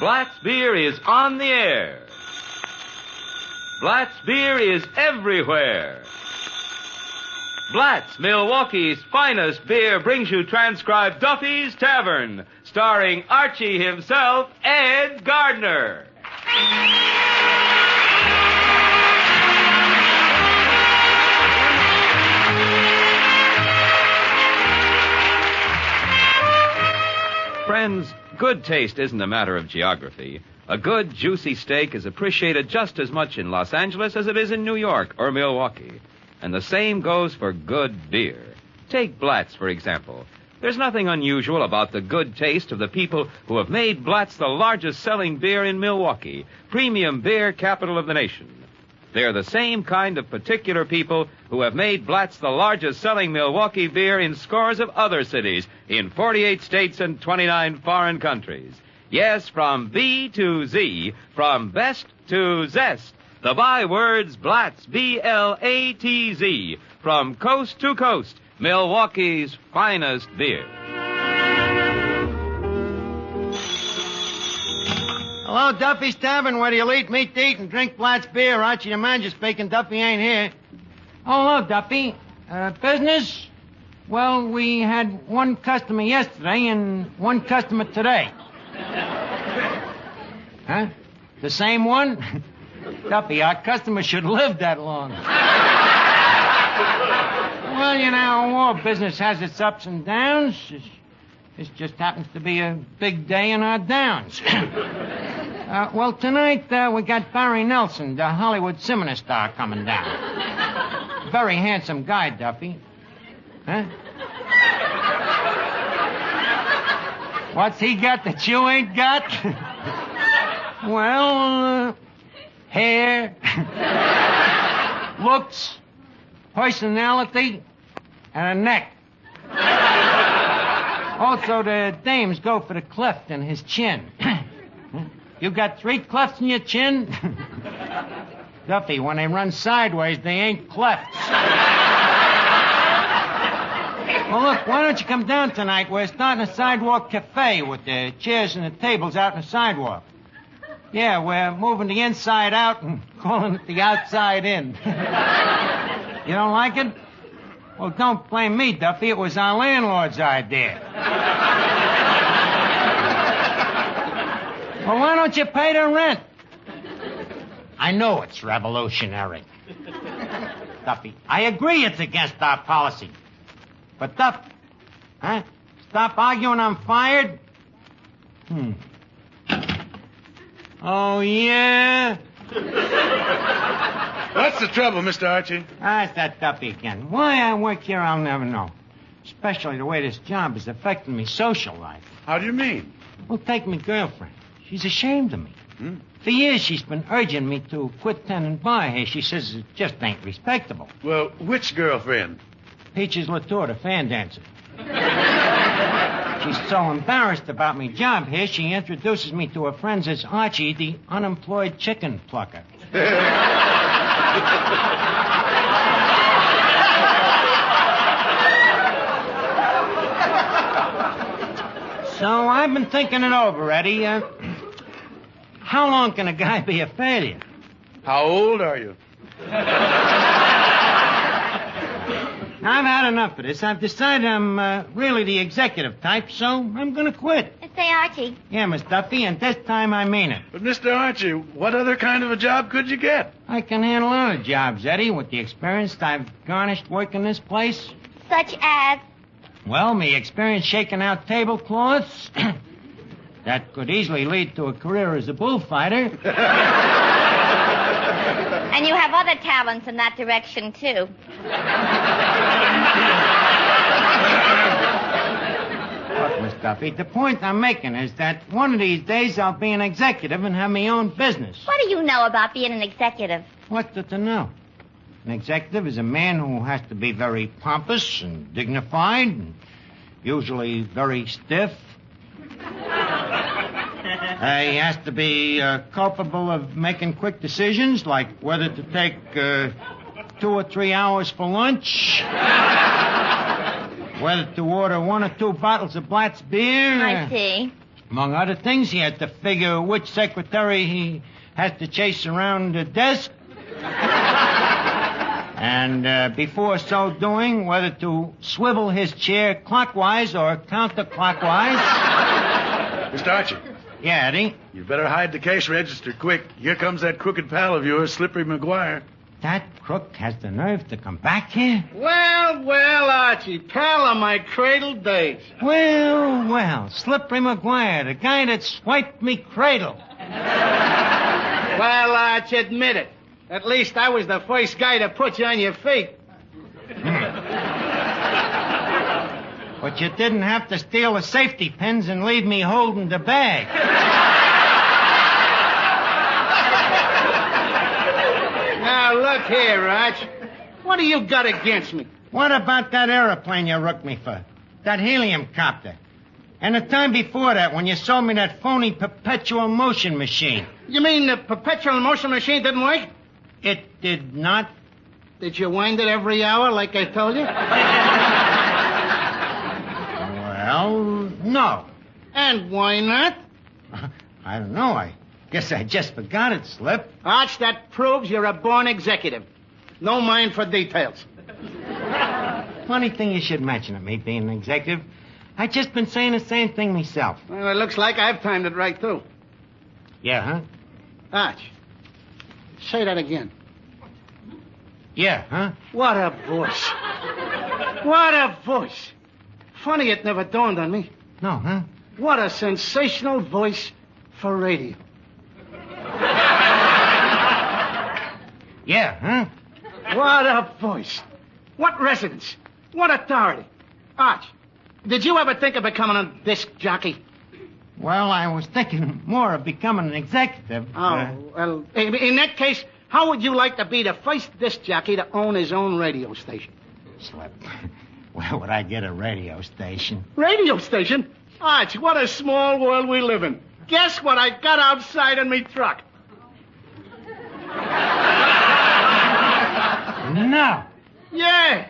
Blatt's Beer is on the air. Blatt's Beer is everywhere. Blatt's, Milwaukee's finest beer, brings you transcribed Duffys Tavern, starring Archie himself, Ed Gardner. Friends, good taste isn't a matter of geography. A good, juicy steak is appreciated just as much in Los Angeles as it is in New York or Milwaukee. And the same goes for good beer. Take Blatt's, for example. There's nothing unusual about the good taste of the people who have made Blatt's the largest selling beer in Milwaukee, premium beer capital of the nation. They're the same kind of particular people who have made Blatt's the largest selling Milwaukee beer in scores of other cities in 48 states and 29 foreign countries. Yes, from B to Z, from best to zest. The bywords Blatt's, B-L-A-T-Z, from coast to coast, Milwaukee's finest beer. Hello, Duffys Tavern, where you'll eat meat to eat and drink Blatt's beer. Archie, the manager speaking. Duffy ain't here. Oh, hello, Duffy. Business? Well, we had one customer yesterday and one customer today. Huh? The same one? Duffy, our customer should live that long. Well, you know, all business has its ups and downs. This just happens to be a big day in our downs. Well, tonight we got Barry Nelson, the Hollywood cinema star, coming down. Very handsome guy, Duffy. Huh? What's he got that you ain't got? Well, hair, looks, personality, and a neck. Also, the dames go for the cleft in his chin. You got 3 clefts in your chin? Duffy, when they run sideways, they ain't clefts. Well, look, why don't you come down tonight? We're starting a sidewalk cafe with the chairs and the tables out in the sidewalk. Yeah, we're moving the inside out and calling it the outside in. You don't like it? Well, don't blame me, Duffy. It was our landlord's idea. Well, why don't you pay the rent? I know it's revolutionary. Duffy, I agree it's against our policy. But, Duff, huh? Stop arguing, I'm fired? Oh, yeah? What's the trouble, Mr. Archie? It's that Duffy again. Why I work here, I'll never know. Especially the way this job is affecting me social life. How do you mean? Well, take me girlfriend. She's ashamed of me. For years, she's been urging me to quit tending bar here. She says it just ain't respectable. Well, which girlfriend? Peaches Latour, the fan dancer. She's so embarrassed about me job here, she introduces me to her friends as Archie, the unemployed chicken plucker. So I've been thinking it over, Eddie. How long can a guy be a failure? How old are you? I've had enough of this. I've decided I'm really the executive type, so I'm going to quit. Say, Archie. Yeah, Miss Duffy, and this time I mean it. But, Mr. Archie, what other kind of a job could you get? I can handle other jobs, Eddie, with the experience I've garnished working this place. Such as? Well, me experience shaking out tablecloths. That could easily lead to a career as a bullfighter. And you have other talents in that direction, too. Look, Miss Duffy, the point I'm making is that one of these days I'll be an executive and have my own business. What do you know about being an executive? What's there to know? An executive is a man who has to be very pompous and dignified and usually very stiff. He has to be capable of making quick decisions, like whether to take 2 or 3 hours for lunch, whether to order 1 or 2 bottles of Blatt's beer. I see. Among other things, he has to figure which secretary he has to chase around the desk. And before so doing, whether to swivel his chair clockwise or counterclockwise. Mr. Archie, Yeah, Eddie? you better hide the cash register quick. Here comes that crooked pal of yours, Slippery McGuire. That crook has the nerve to come back here? Well, Archie, pal of my cradle days. Well, Slippery McGuire, the guy that swiped me cradle. Well, Arch, admit it. At least I was the first guy to put you on your feet. But you didn't have to steal the safety pins and leave me holding the bag. Now, look here, Arch. What do you got against me? What about that aeroplane you rooked me for? That helium copter? And the time before that, when you sold me that phony perpetual motion machine? You mean the perpetual motion machine didn't work? It did not. Did you wind it every hour like I told you? Well, no. And why not? I don't know. I guess I just forgot it, Slip. Arch, that proves you're a born executive. No mind for details. Funny thing you should mention it, me being an executive. I just been saying the same thing myself. Well, it looks like I've timed it right, too. Yeah, huh? Arch, say that again. Yeah, huh? What a voice. What a voice. Funny it never dawned on me. No, huh? What a sensational voice for radio. Yeah, huh? What a voice. What resonance. What authority. Arch, did you ever think of becoming a disc jockey? Well, I was thinking more of becoming an executive. Well, in that case, how would you like to be the first disc jockey to own his own radio station? Slip. Where would I get a radio station? Radio station? Arch, what a small world we live in. Guess what I got outside in me truck? No. Yeah.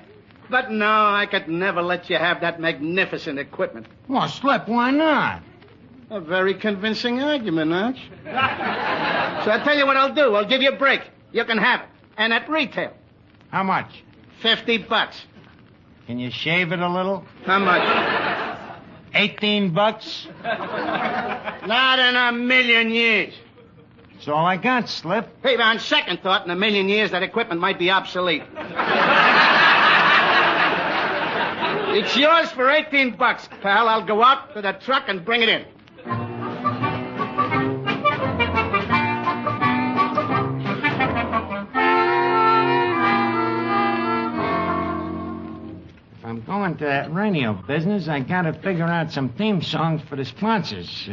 But no, I could never let you have that magnificent equipment. Well, Slip, why not? A very convincing argument, Arch. So I'll tell you what I'll do. I'll give you a break. You can have it. And at retail. How much? $50. Can you shave it a little? How much? $18? Not in a million years. That's all I got, Slip. Hey, on second thought, in a million years, that equipment might be obsolete. It's yours for $18, pal. I'll go out to the truck and bring it in. If I'm going to that radio business, I gotta figure out some theme songs for the sponsors.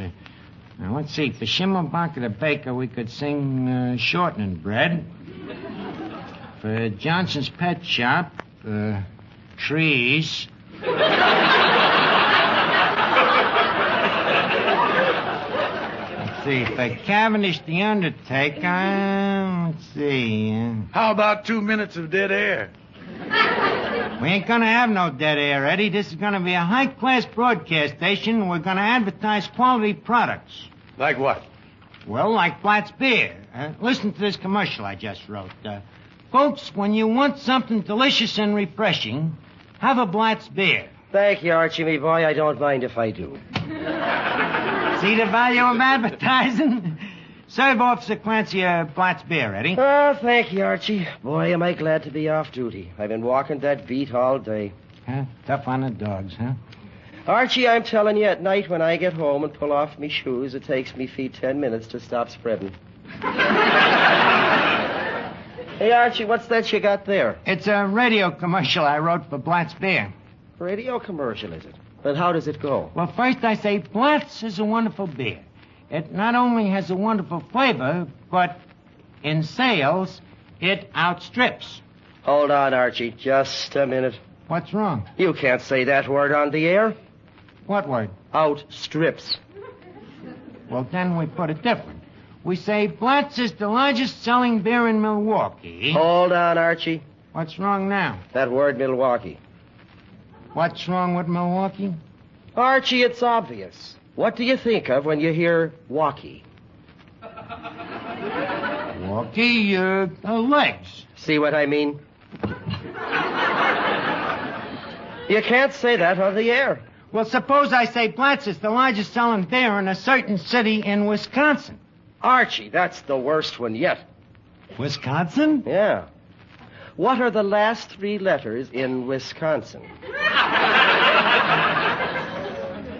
Now, let's see. For Schimmelbacher the baker, we could sing Shortening Bread. For Johnson's Pet Shop, Trees. Let's see. For Cavendish the Undertaker, let's see. How about 2 minutes of dead air? We ain't gonna have no dead air, Eddie. This is gonna be a high-class broadcast station. We're gonna advertise quality products. Like what? Well, like Blatt's beer. Listen to this commercial I just wrote. Folks, when you want something delicious and refreshing, have a Blatt's beer. Thank you, Archie, me boy. I don't mind if I do. See the value of advertising? Serve Officer Clancy a Blatt's beer, Eddie. Oh, thank you, Archie. Boy, am I glad to be off duty. I've been walking that beat all day. Huh? Tough on the dogs, huh? Archie, I'm telling you, at night when I get home and pull off me shoes, it takes me feet 10 minutes to stop spreading. Hey, Archie, what's that you got there? It's a radio commercial I wrote for Blatt's beer. Radio commercial, is it? Then how does it go? Well, first I say Blatt's is a wonderful beer. It not only has a wonderful flavor, but in sales, it outstrips. Hold on, Archie, just a minute. What's wrong? You can't say that word on the air. What word? Outstrips. Well, then we put it different. We say Blatt's is the largest selling beer in Milwaukee. Hold on, Archie. What's wrong now? That word Milwaukee. What's wrong with Milwaukee? Archie, it's obvious. What do you think of when you hear walkie? Walkie, legs. See what I mean? You can't say that on the air. Well, suppose I say Blatz is the largest selling beer in a certain city in Wisconsin. Archie, that's the worst one yet. Wisconsin? Yeah. What are the last 3 letters in Wisconsin?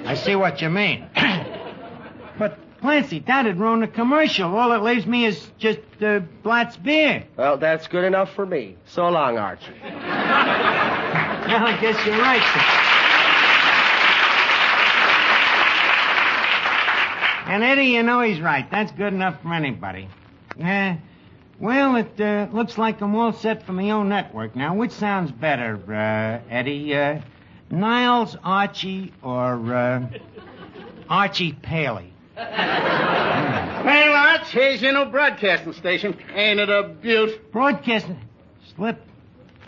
I see what you mean. But, Clancy, that'd ruin the commercial. All it leaves me is just Blatz beer. Well, that's good enough for me. So long, Archie. Well, I guess you're right. And Eddie, you know he's right. That's good enough for anybody. Well, it looks like I'm all set for my own network. Now, which sounds better, Eddie? Niles Archie or Archie Paley? Well, Arch, here's your new broadcasting station. Ain't it a beaut? Broadcasting? Slip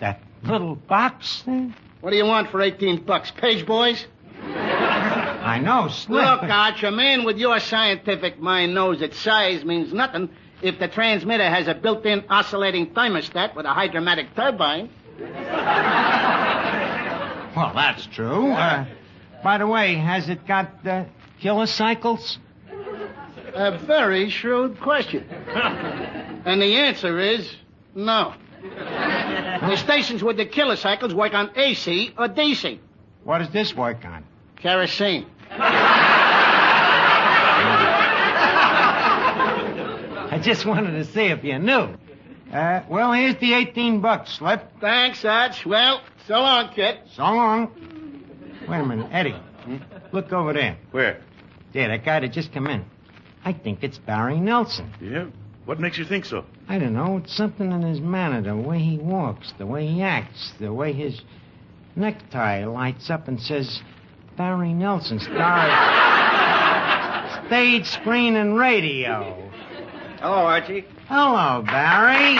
that little box there? What do you want for $18? Page boys? I know, Slip. Look, Arch, a man with your scientific mind knows that size means nothing if the transmitter has a built-in oscillating thermostat with a hydromatic turbine. Well, that's true. By the way, has it got kilocycles? A very shrewd question. And the answer is no. The stations with the kilocycles work on AC or DC. What does this work on? Kerosene. I just wanted to see if you knew. Well, here's the $18, Slip. Thanks, Arch. Well, so long, kid. So long. Wait a minute, Eddie. Look over there. Where? There, that guy that just come in. I think it's Barry Nelson. Yeah? What makes you think so? I don't know. It's something in his manner, the way he walks, the way he acts, the way his necktie lights up and says, Barry Nelson, star of stage, screen, and radio. Hello, Archie. Hello, Barry.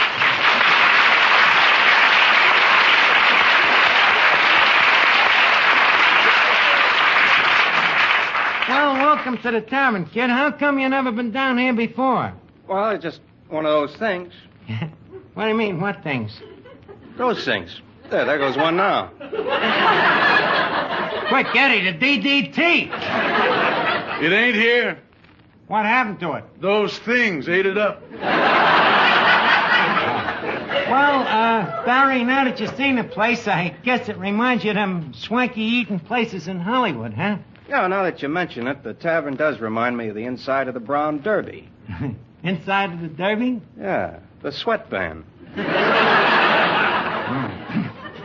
Well, welcome to the tavern, kid. How come you never been down here before? Well, it's just one of those things. What do you mean, what things? Those things. There goes one now. Quick, Eddie, the DDT. It ain't here. What happened to it? Those things ate it up. Well, Barry, now that you've seen the place, I guess it reminds you of them swanky eating places in Hollywood, huh? Yeah, now that you mention it, the tavern does remind me of the inside of the Brown Derby. Inside of the Derby? Yeah, the sweat band.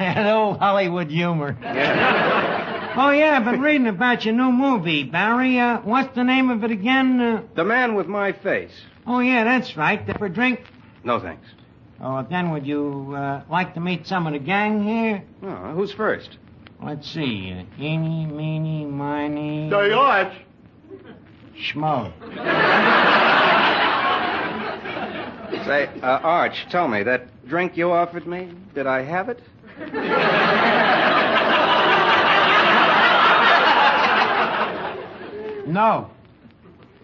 That old Hollywood humor. Yeah. Oh, yeah, I've been reading about your new movie, Barry. What's the name of it again? The Man with My Face. Oh, yeah, that's right. For a drink? No, thanks. Oh, then would you like to meet some of the gang here? Oh, who's first? Let's see. Eeny, meeny, miny... Say, Arch. Schmo. Say, Arch, tell me, that drink you offered me, did I have it? No.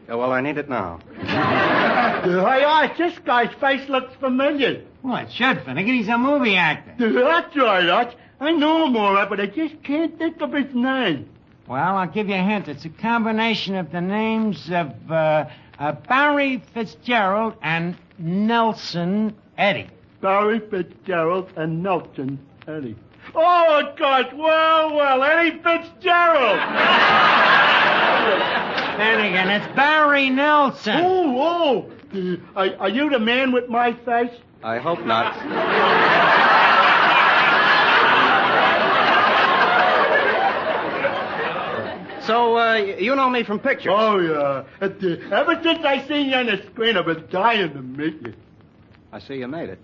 Yeah, well, I need it now. Hey, Arch, this guy's face looks familiar. Well, it should, Finnegan. He's a movie actor. That's right, Arch. I know him all right, but I just can't think of his name. Well, I'll give you a hint. It's a combination of the names of Barry Fitzgerald and Nelson Eddy. Barry Fitzgerald and Nelson Eddy. Oh, gosh, well, Eddie Fitzgerald. Finnegan, it's Barry Nelson. Oh, are you the man with my face? I hope not. So, you know me from pictures. Oh, yeah. Ever since I seen you on the screen, I've been dying to meet you. I see you made it.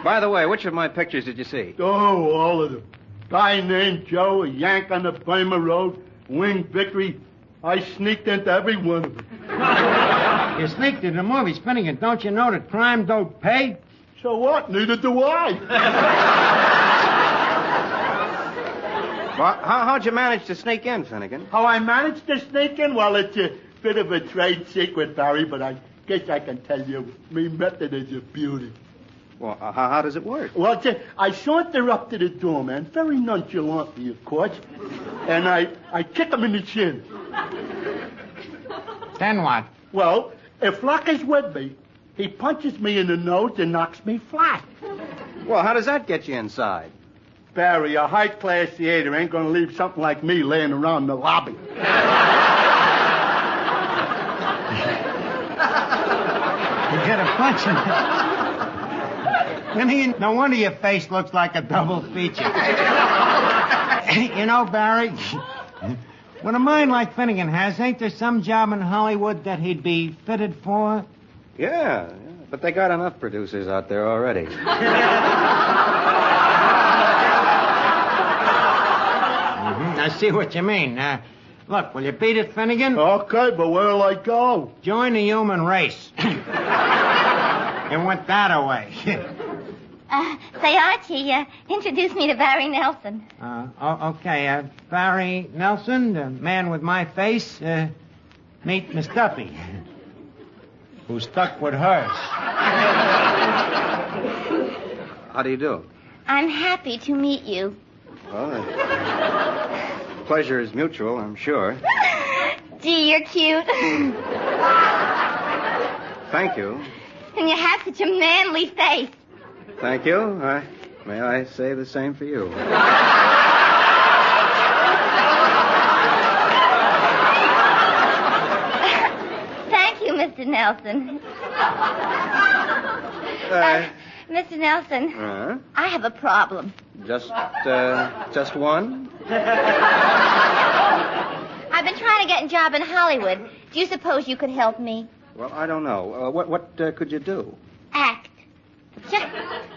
By the way, which of my pictures did you see? Oh, all of them. Guy named Joe, a Yank on the Burma Road, Winged Victory. I sneaked into every one of them. You sneaked into the movies, Finnegan. Don't you know that crime don't pay? So what? Neither do I. Well, how'd you manage to sneak in, Finnegan? How I managed to sneak in? Well, it's a bit of a trade secret, Barry, but I guess I can tell you. My method is a beauty. Well, how does it work? Well, I saunter up to the door, man, very nonchalantly, of course, and I kick him in the chin. Then what? Well, if luck is with me, he punches me in the nose and knocks me flat. Well, how does that get you inside? Barry, a high-class theater ain't gonna leave something like me laying around the lobby. You get a punch in it. No wonder your face looks like a double feature. You know, Barry, with a mind like Finnegan has, ain't there some job in Hollywood that he'd be fitted for? Yeah, but they got enough producers out there already. I see what you mean. Look, will you beat it, Finnegan? Okay, but where'll I go? Join the human race. It went that away. Say, Archie, introduce me to Barry Nelson. Okay. Barry Nelson, the man with my face. Meet Miss Duffy, who's stuck with hers. How do you do? I'm happy to meet you. Well, pleasure is mutual, I'm sure. Gee, you're cute. Thank you. And you have such a manly face. Thank you. May I say the same for you. Thank you, Mr. Nelson. Mr. Nelson, I have a problem. Just one? I've been trying to get a job in Hollywood. Do you suppose you could help me? Well, I don't know. What could you do? Act.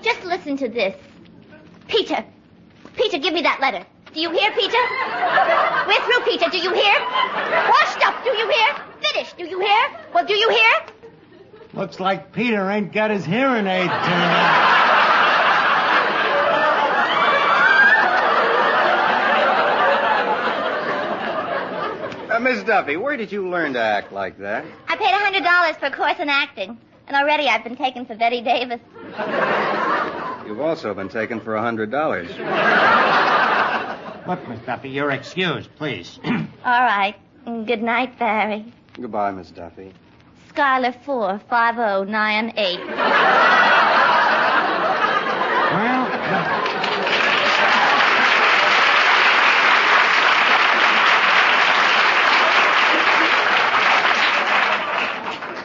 Just listen to this. Peter, give me that letter. Do you hear, Peter? We're through, Peter. Do you hear? Washed up. Do you hear? Finished. Do you hear? Well, do you hear? Looks like Peter ain't got his hearing aid turned on. Miss Duffy, where did you learn to act like that? I paid $100 for a course in acting, and already I've been taken for Betty Davis. You've also been taken for $100. Look, Miss Duffy, you're excused, please. All right. Good night, Barry. Goodbye, Miss Duffy. Skylar 45098. Well,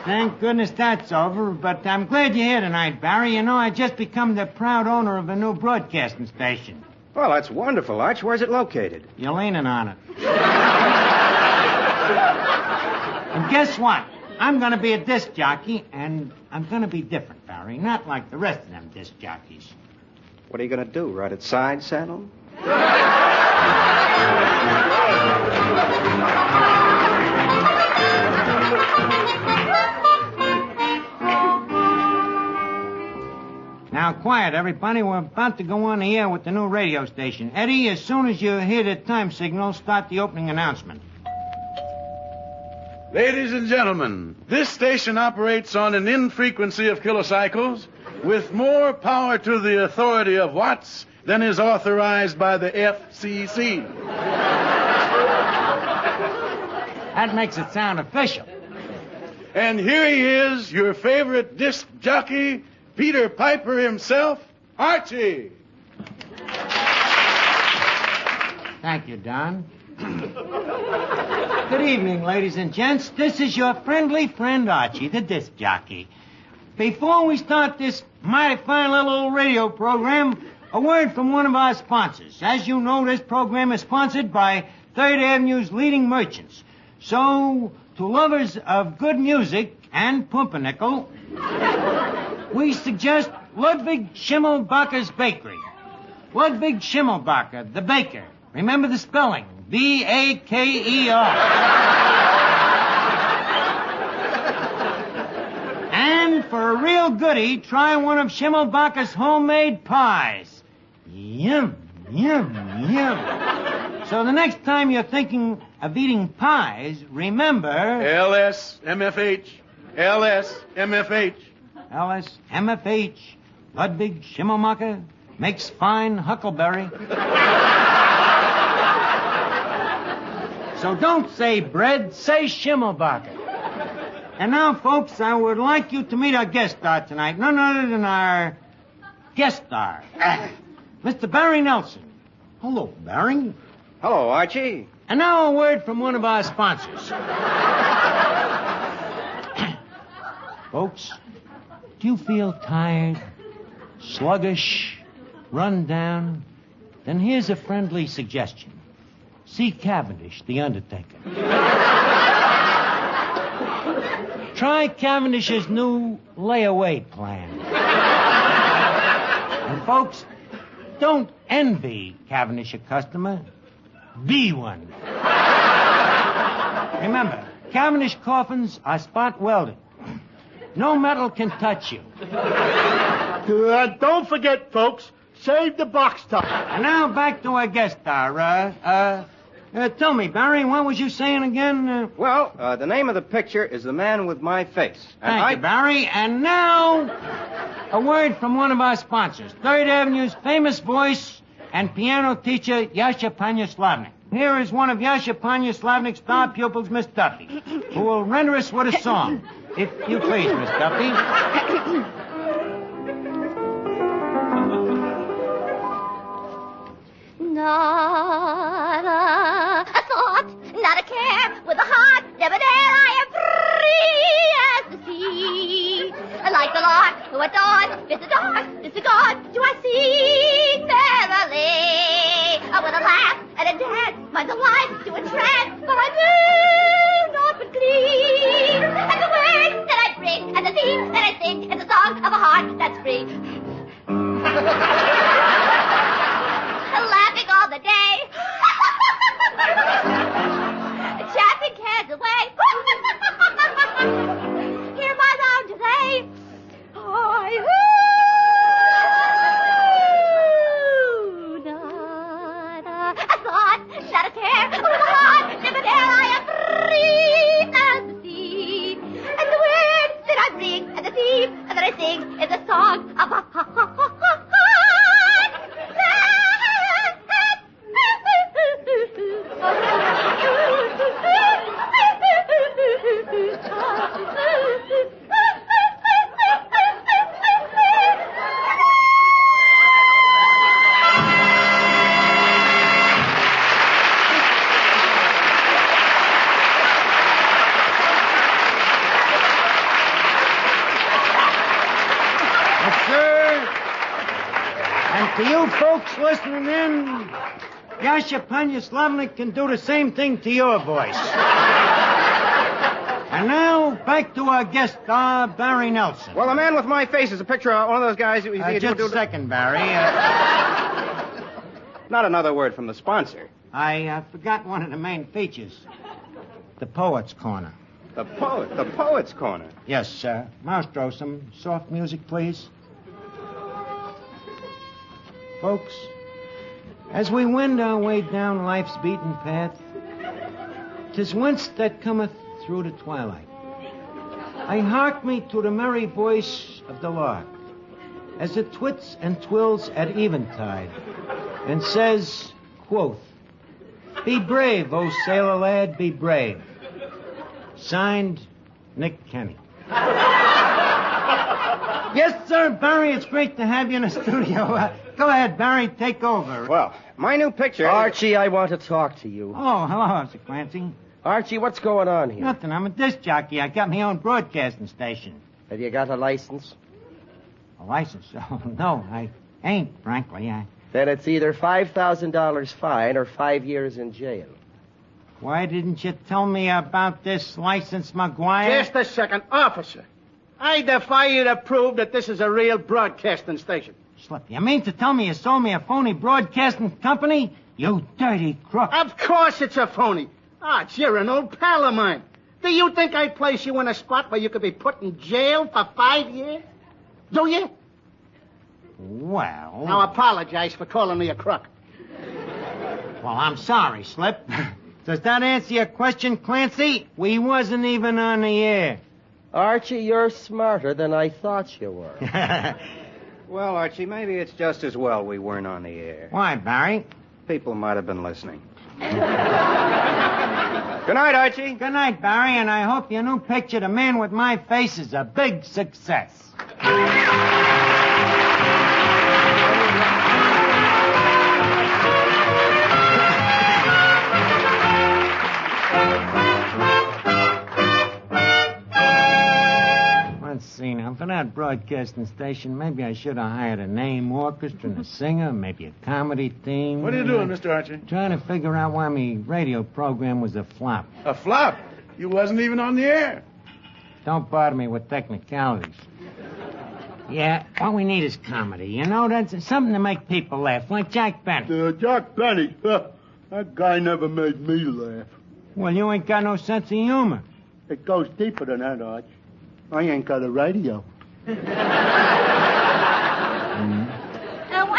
thank goodness that's over, but I'm glad you're here tonight, Barry. You know, I just become the proud owner of a new broadcasting station. Well, that's wonderful, Arch. Where's it located? You're leaning on it. And guess what? I'm going to be a disc jockey, and I'm going to be different, Barry. Not like the rest of them disc jockeys. What are you going to do, ride at side saddle? Now, quiet, everybody. We're about to go on the air with the new radio station. Eddie, as soon as you hear the time signal, start the opening announcement. Ladies and gentlemen, this station operates on an infrequency of kilocycles with more power to the authority of watts than is authorized by the FCC. That makes it sound official. And here he is, your favorite disc jockey, Peter Piper himself, Archie. Thank you, Don. Good evening, ladies and gents. This is your friendly friend, Archie, the disc jockey. Before we start this mighty fine little old radio program, a word from one of our sponsors. As you know, this program is sponsored by 3rd Avenue's leading merchants. So, to lovers of good music and pumpernickel, we suggest Ludwig Schimmelbacher's Bakery. Ludwig Schimmelbacher, the baker. Remember the spelling. B-A-K-E-R. And for a real goodie, try one of Schimmelbacher's homemade pies. Yum, yum, yum. So the next time you're thinking of eating pies, remember... LSMFH. LSMFH. LSMFH. Ludwig Schimmelmacher makes fine huckleberry. So don't say bread, say Schimmelbacher. And now, folks, I would like you to meet our guest star tonight. None other than our guest star, Mr. Barry Nelson. Hello, Barry. Hello, Archie. And now a word from one of our sponsors. Folks, do you feel tired, sluggish, run down? Then here's a friendly suggestion. See Cavendish, the Undertaker. Try Cavendish's new layaway plan. And folks, don't envy Cavendish a customer. Be one. Remember, Cavendish coffins are spot welded. No metal can touch you. Don't forget, folks, save the box top. And now back to our guest star. Tell me, Barry, what was you saying again? Well, the name of the picture is The Man with My Face. Thank you, Barry. And now, a word from one of our sponsors, 3rd Avenue's famous voice and piano teacher, Yasha Panyaslavnik. Here is one of Yasha Panyaslavnik's star pupils, Miss Duffy, who will render us with a song. If you please, Miss Duffy. Not a thought, not a care, with a heart, never dare, I am free as the sea. Like the lark who at dawn, bids the dark, disregard, do I sing merrily. With a laugh and a dance, my delight to entrance, but I do not but glee. And the words that I bring, and the theme that I sing, is the song of a heart that's free. Laughing all the day. Chaffing cares away. Hear my round today. Not a thought, not a care, with a heart, never dare, I am free as the sea. And the words that I bring, and the theme that I sing, is a song of a heart. To you folks listening in, Yasha Panyaslavnik can do the same thing to your voice. And now, back to our guest star, Barry Nelson. Well, The Man with My Face is a picture of one of those guys... Just a second, Barry. Not another word from the sponsor. I forgot one of the main features. The Poet's Corner. The Poet's Corner? Yes, sir. Maestro, some soft music, please. Folks, as we wend our way down life's beaten path, 'tis whence that cometh through the twilight. I hark me to the merry voice of the lark, as it twits and twills at eventide, and says, quoth, be brave, O sailor lad, be brave. Signed, Nick Kenny. Yes, sir, Barry, it's great to have you in the studio. Go ahead, Barry, take over. Well, my new picture... Archie, I want to talk to you. Oh, hello, Mr. Clancy. Archie, what's going on here? Nothing. I'm a disc jockey. I got my own broadcasting station. Have you got a license? A license? Oh, no, I ain't, frankly. Then it's either $5,000 fine or 5 years in jail. Why didn't you tell me about this license, McGuire? Just a second. Officer, I defy you to prove that this is a real broadcasting station. Slippy, you mean to tell me you sold me a phony broadcasting company? You dirty crook. Of course it's a phony. Arch, you're an old pal of mine. Do you think I'd place you in a spot where you could be put in jail for 5 years? Do you? Well... Now apologize for calling me a crook. Well, I'm sorry, Slip. Does that answer your question, Clancy? We wasn't even on the air. Archie, you're smarter than I thought you were. Well, Archie, maybe it's just as well we weren't on the air. Why, Barry? People might have been listening. Good night, Archie. Good night, Barry, and I hope your new picture, The Man with My Face, is a big success. Let's see now. For that broadcasting station, maybe I should have hired a name orchestra and a singer, maybe a comedy team. What are you doing, Mr. Archie? Trying to figure out why my radio program was a flop. A flop? You wasn't even on the air. Don't bother me with technicalities. Yeah, what we need is comedy. You know, that's something to make people laugh, like Jack Benny. Jack Benny? That guy never made me laugh. Well, you ain't got no sense of humor. It goes deeper than that, Arch. I ain't got a radio. What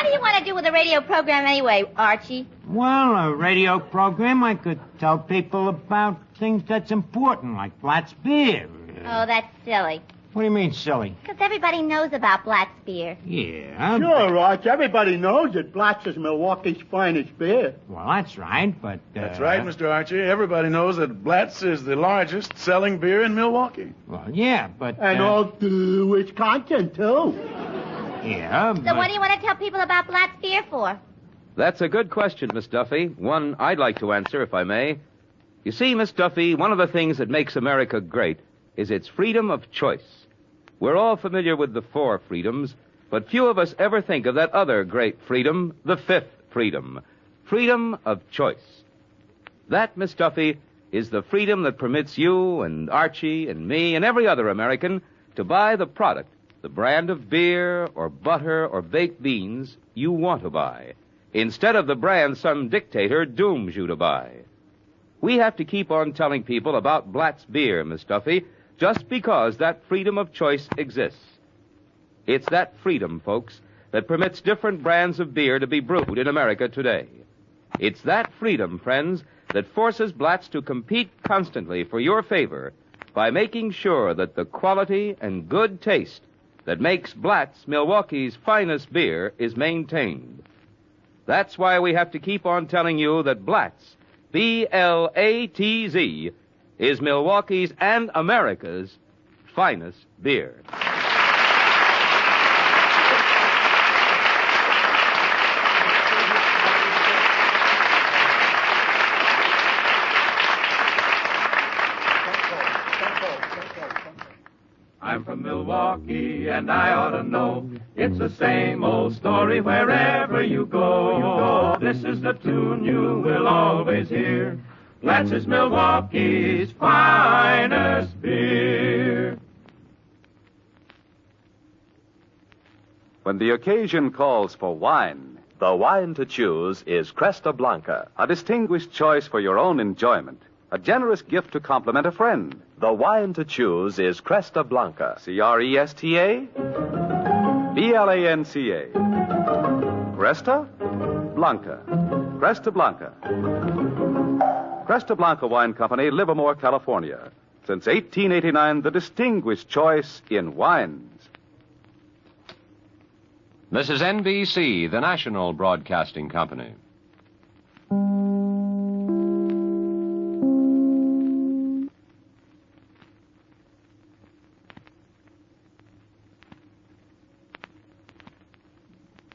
do you want to do with a radio program anyway, Archie? Well, a radio program, I could tell people about things that's important, like Blatt's beer. Oh, that's silly. What do you mean, silly? Because everybody knows about Blatt's beer. Yeah. Sure, Arch. Everybody knows that Blatt's is Milwaukee's finest beer. Well, that's right, but... That's right, Mr. Archie. Everybody knows that Blatt's is the largest selling beer in Milwaukee. Well, yeah, but... And all through Wisconsin, too. Yeah, So what do you want to tell people about Blatt's beer for? That's a good question, Miss Duffy. One I'd like to answer, if I may. You see, Miss Duffy, one of the things that makes America great is its freedom of choice. We're all familiar with the 4 freedoms, but few of us ever think of that other great freedom, the 5th freedom. Freedom of choice. That, Miss Duffy, is the freedom that permits you and Archie and me and every other American to buy the product, the brand of beer or butter or baked beans you want to buy, instead of the brand some dictator dooms you to buy. We have to keep on telling people about Blatt's beer, Miss Duffy, just because that freedom of choice exists. It's that freedom, folks, that permits different brands of beer to be brewed in America today. It's that freedom, friends, that forces Blatt's to compete constantly for your favor by making sure that the quality and good taste that makes Blatt's Milwaukee's finest beer is maintained. That's why we have to keep on telling you that Blatt's, B-L-A-T-Z, is Milwaukee's and America's finest beer. I'm from Milwaukee, and I ought to know. It's the same old story wherever you go. This is the tune you will always hear. Blatt's is Milwaukee's finest beer. When the occasion calls for wine, the wine to choose is Cresta Blanca, a distinguished choice for your own enjoyment. A generous gift to compliment a friend. The wine to choose is Cresta Blanca. C-R-E-S-T-A? B-L-A-N-C-A. Cresta Blanca. Cresta Blanca. Cresta Blanca Wine Company, Livermore, California. Since 1889, the distinguished choice in wines. This is NBC, the national broadcasting company.